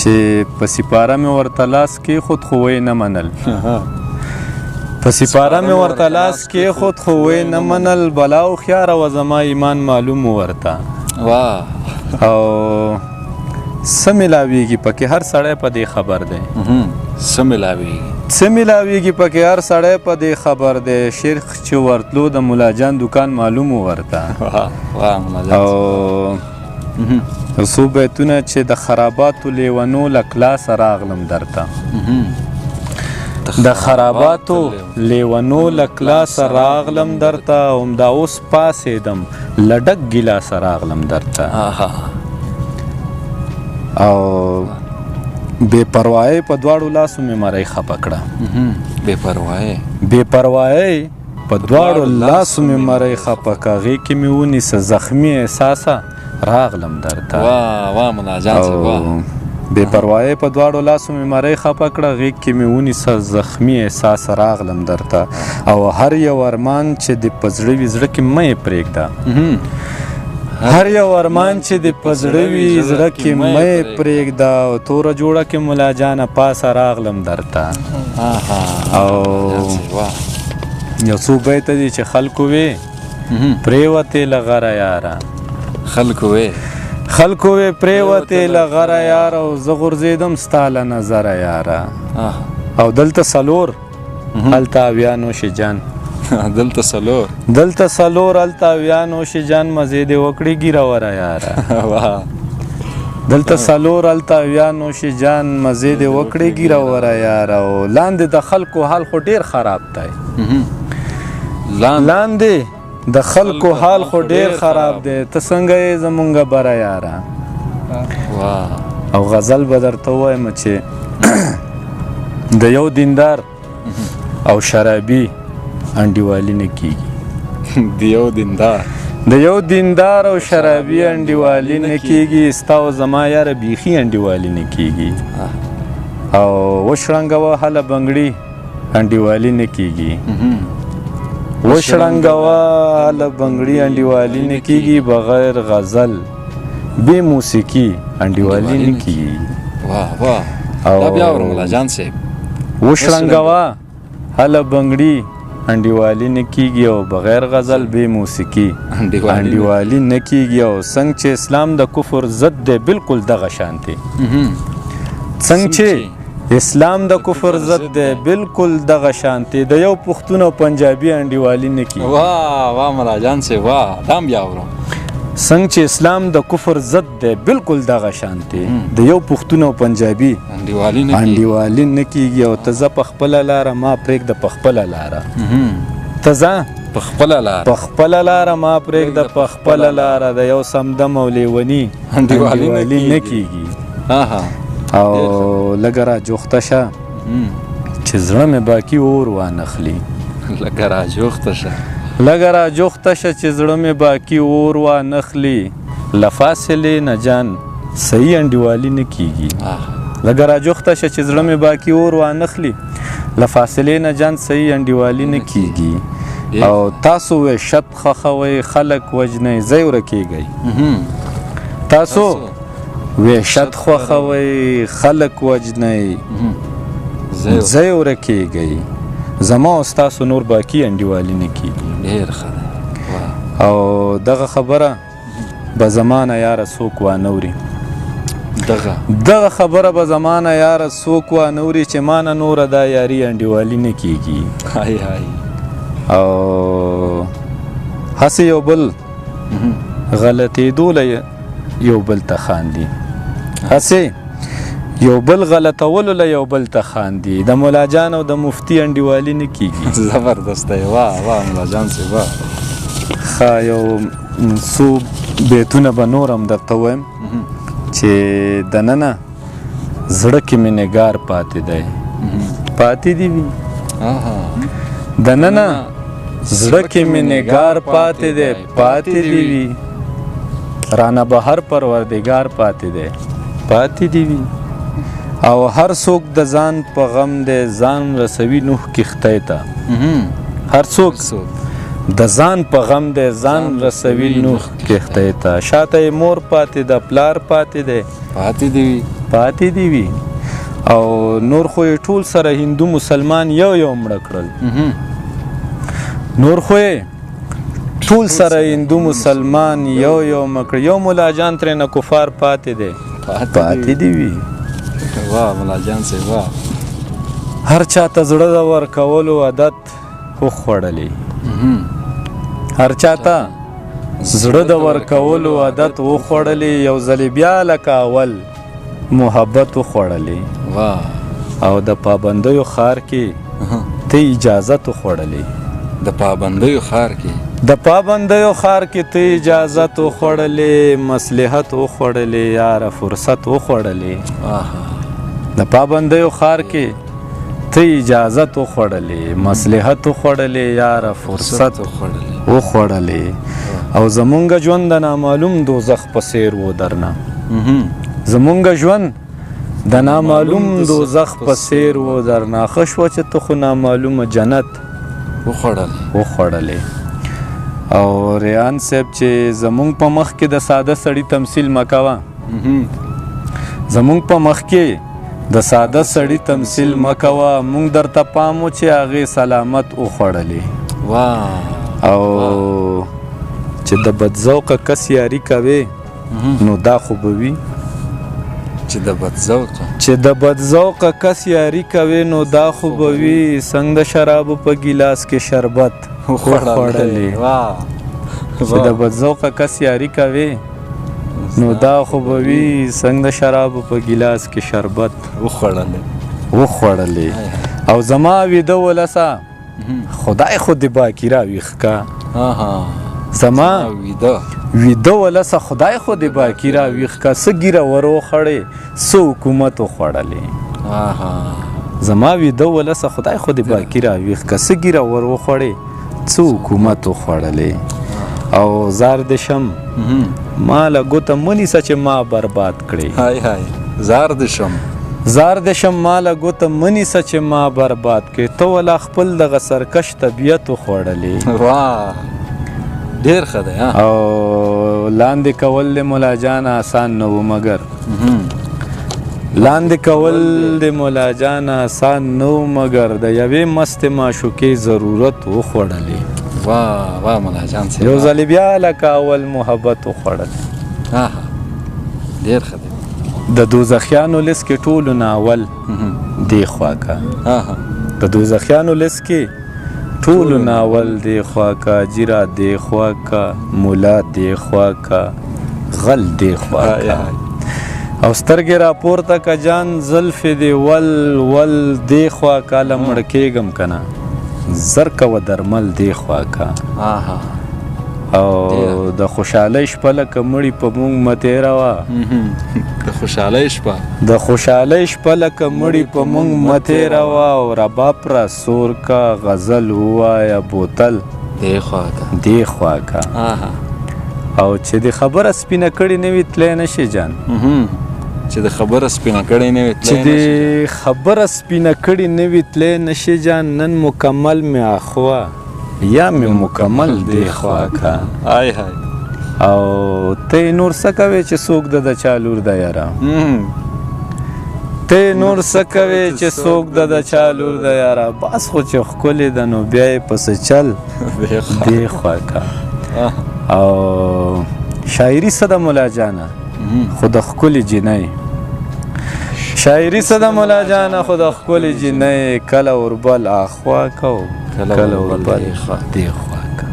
چې په سپاره مې ورته لاس کېښود خو ویې نه منل په سپاره مې ورته لاس کېښود خو ویې نه منل بلا هوښیاره وه زما ایمان معلوم و ورته او څه میلاویږي پکې هر سړی په دې خبر دی څه میلاویږي پکې هر سړی په دې خبر دی شیخ چې ورتلو د ملاجان دکان معلوم و ورته او څو بیتونه چې د خراباتو لیونو له کلاسه راغلم درته د خراباتو لیونو له کلاسه راغلم درته همدا اوس پاسېدم له ډک ګیلاسه راغلم درته او بې پروایۍ په دواړو لاسو مې مرۍ خپه کړه بې پروایۍ په دواړو لاسو مې مرۍ خپه کړه غېږ کې مې ونیسه زخمي احساسه راغلم درته بې پروایۍ په دواړو لاسو مې مرۍ خپه کړه غېږ کې مې ونیسه زخمي احساسه راغلم درته او هر یو ارمان چې د په زړه وي زړه کې مه یې پرېږده هر یو ارمان چې د په زړه وي زړه کې مه یې پرېږده او توره جوړه کې ملاجانه پاسه راغلم درته او یو څو بیته دي چې خلکو وې پرېوتې له غره یاره خلکو وې پرېوتې له غره یاره او زه غورځېدم ستا له نظره یاره او دلته څلور هلته اویا نوش جان دلته څلور هلته اویا نوش جان مزې دې وکړې ګیره وره یاره دلته څلور هلته اویا نوش جان مزې دې وکړې ګیره وره یاره او لاندې د خلکو حال خو ډېر خراب دی لاندې د خلکو حال خو ډېر خراب دی ته څنګه یې زمونږه بره یاره او غزل به درته ووایم چې د یو دیندار او شرابي انډیوالي نه کېږي د یو دیندار او شرابي انډیوالي نه کېږي ستا او زما یاره بیخي انډیوالي نه کېږي او وشړنګوه هله بنګړي انډیوالي نه کېږي وشړنګوه هله بنګړي انډیوالي نه کېږي بغیر غزل بې موسیقي انډیوالي نه کېږي وشړنګوه هله بنګړي انډیوالي نه کېږي او بغیر غزل بې موسیقي انډیوالي نه کېږي او څنګه چې اسلام د کفر ضد دی بالکل دغه شانتې څنګه چې اسلام د کفر ضد دی بالکل دغه شانتې د یو پښتون او پنجابي انډیوالي نه کېږي څنګه چې اسلام د کفر ضد دی بالکل دغه شانتې د یو پښتون او پنجابي انډیوالي نه کېږي او ته ځه په خپله لاره ما پرېږده په خپله لاره ته ځه په خپله لاره ما پرېږده په خپله لاره د یو سمدم او لیوني انډیوالي نه کېږي او لږه را جوخته شه چې زړه مې باقي اور وانخلي لږه را جوخته شه چې زړه مې باقي اور وانخلي له فاصلې نه جان صحیح انډیوالي نه کېږي لږه را جوخته شه چې زړه مې باقي اور وانخلي له فاصلې نه جان صحیح انډیوالي نه کېږي او تاسو وحشت خوښوئ خلک وژنئ ځای ورکېږئ تاسو وحشت خوښوئ خلک وژنئ ځای ورکېږئ زما او ستاسو نور باقي انډیوالي نه کېږي او دغه خبره به زمانه یاره څوک وانوري دغه خبره به زمانه یاره څوک وانوري چې مانه نوره دا یاري انډیوالي نه کېږي او هسې یو بل غلطېدو له یو بل ته خاندي هسې یو بل غلطولو له یو بل ته خاندي د ملاجان او د مفتي انډیوالي نه کېږي زبردست دی ملاجان صاحب ښه یو څو بیتونه به نور هم درته ووایم چې دننه زړه کې مې نګار پاتې دی دننه زړه کې مې نګار پاتې دی رانه بهر پروردګار پاتې دی او هر څوک د ځان په غم دی ځان رسوي نوح کښتۍ ته هر څوک د ځان په غم دی ځان رسوي نوح کښتۍ ته شاته یې مور پاتې ده پلار پاتې دی پاتې دی وي او نور خو یې ټول سره هندو مسلمان یو مړه کړل نور خو یې ټول سره هندو مسلمان یو مکړ یو ملاجان ترېنه کفار پاتې دی وي واه ملاجان سے واه هر چاته زړه د ورکولو عادت وخوړلی هر چاته زړه د ورکولو عادت وخوړلی یو ځلې بیا لکه اول محبت وخوړلی او د پابندیو ښار کې ته اجازت وخوړلی د پابندیو ښار کې ته اجازت وخوړلی مصلحت وخوړلی یاره فرصت وخوړلی د پابندیو ښار کې ته اجازت وخوړلی مصلحت وخوړلی یاره فرصت وخوړلی او زمونږ ژوند د نامعلوم دوزخ په څیر و درنه زمونږ ژوند د نامعلوم دوزخ په څیر و درنه ښه شوه چې ته خو نامعلومه جنت وخوړلی او ریان صاحب چې زمونږ په مخ کې د ساده سړي تمثیل مه کوه زمونږ په مخ کې د ساده سړي تمثیل مه کوه مونږ درته پام و چې هغې سلامت وخوړلی او چې د بدذوقه کس یاري کوې نو دا خو به وي چې د بدذوقه کس یاري کوې نو دا خو به وي څنګه د شرابو په ګیلاس کې شربت وخوړلی چې د بدذوقه کس یاري کوې نو دا خو به وي څنګه د شرابو په ګیلاس کې شربت وخوړلی او زما ویده ولسه خدای خو دې باکي راویښ کا زما ویده ولسه خدای خو دې باکي راویښ کا څه ږیره ور وخوړې څه حکومت وخوړلی زما ویده ولسه خدای خو دې باکي راویښ کا څه ږیره ور وخوړې څه حکومت وخوړلی او زار دې شم ما له ګوته مه نیسه چې ما برباد کړې زار دې شم ما له ګوته مه نیسه چې ما برباد کړې ته ولا خپل دغه سرکش طبیعت وخوړلی ډېر ښه دی او لاندې کول د ملاجان آسان نه و مګر لاندې کول د ملاجان آسان نه و مګر د یوې مستې معشوقې ضرورت وخوړلی واه ملاجان سے یو ځلې بیا لکه اول محبت وخوړلی ډېر ښه دی د دوزخیانو لیست کې ټولو نه اول دې خوا کا د دوزخیانو لیست کې ټولو نه اول دې خوا کا جیره دې خوا کا مولا دې خوا کا غل دې خوا کا او سترګې راپورته که جان زلفې دې ول دې خوا کا له مړ کېږم که نه زر کوه درمل دې خوا کا او د خوشحالۍ شپه لکه مړي په مونږ مه تېروه د خوشحالۍ شپه لکه مړي په مونږ مه تېروه او رباب را سور کا غزل ووایه بوتل دې خوا کا او چې د خبره سپینه کړې نه وي تلی نه شي جان چې د خبره سپینه کړې نه وي تلی نه شي جان نن مکمل مې اخوا یا مې مکمل دې خوا کا او ته نور څه کوې چې څوک د چا لور ده یاره بس خو چې ښکلې ده نو بیا یې پسې چل دې خوا کا او شاعري څه ده ملاجانه خو د ښکلې جینۍ کله اوربل اخوا کو کله اوربل دې خوا کا